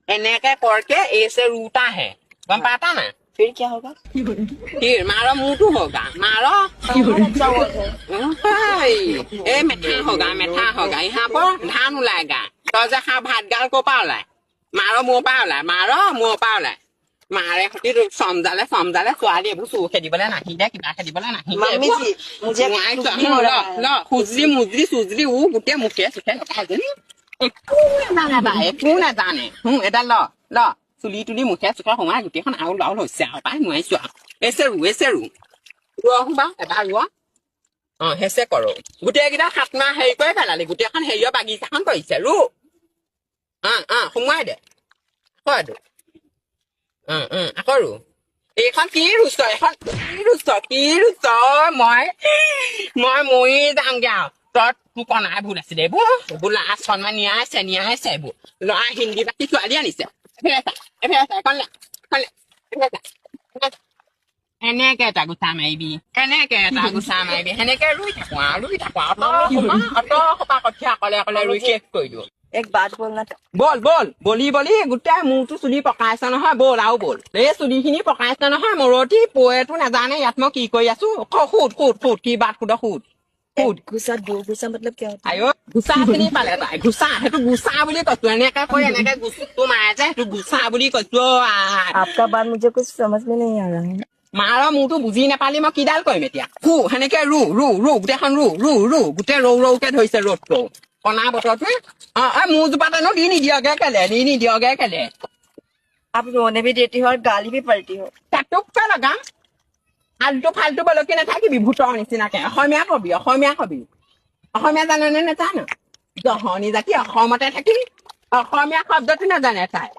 এনেকে करके ए से रूटा है गम पाता ना फिर क्या होगा फिर मारो मुंह तो होगा मारो अच्छा हुआ है ए मेठा होगा यहाँ पर धान उलाएगा तो जहाँ भात गाल को पावला मारो मुंह पावला मारे हटी समझाले ছোৱালী এইবোৰ চুৰ খেদিবলৈ নাহি দে কিবা খেদিবলৈ নাহি मम्मी जी मुझे कुछ नहीं हो रहा है ল খুজলি মুজলি উ গোটেই মুখে চুখে লগাইজনী একো নাজানে এডাল ল চুলি তুলি মুখে চুখে সোমাই গোটেইখন আউল আউল হৈছে আৰু পাই নোৱাৰিছো আৰু এছে ৰু ৰোৱা এবাৰ ৰোৱা হেচে কৰো গোটেইকেইটা সাত মাহ হেৰি কৰি পেলালি গোটেইখন হেৰিয়ৰ বাগিচাখন কৰিছে ৰু সোমোৱাই দে আকৌ আকৌ ৰু এইখন কি ৰুছ মই মৰি যামগে আৰু তই তোৰ কণাই ভুল আছিলে এইবোৰ লাজ সন্মান নিয়াইছে এইবোৰ ল'ৰা হিন্দী বাকী ছোৱালী আনিছে এনেকে এটা গুচা মাৰিবি সেনেকে ৰুই থাকো আৰু অত সোপা কঠীয়া অকলে ৰুই শেষ কৰি দিওঁ एक बात बोलना था বল বলি গোটেই মূৰটো চুলি পকাইছে নহয় বল আৰু বল এই চুলি খিনি পকাইছে নহয় মৰতি পয়েটো নাজানে ইয়াত মই কি কৰি আছো সুধ কি বাট সুধ गुस्सा दो गुस्सा मतलब क्या होता है আইঅ গুচা চিনি পালে তাই সেইটো গুচা বুলি কৈছো এনেকে কৈ এনেকে গুচটো মাৰে যে সেইটো গুচা বুলি কৈছো आपका बात मुझे कुछ समझ में नहीं आ रहा है মাৰ মূৰটো বুজি নাপালি মই কিডাল কৰিম এতিয়া সেনেকে ৰু গোটেইখন ৰু গোটেই ৰৌকে ধৰিছে ৰ'দটো কণা বতৰটো মোৰজোপাতেনো দি নিদিয়গে কেলে आप रोने भी देती हो और गाली भी पलटी हो তাতোকে লগাম ফাল্টু বলকি নাথাকিবি ভূতৰ নিচিনাকে অসমীয়া কবি অসমীয়া জাননে নাজানো জহনী জাতি অসমতে থাকিবি অসমীয়া শব্দটো নাজানে তাই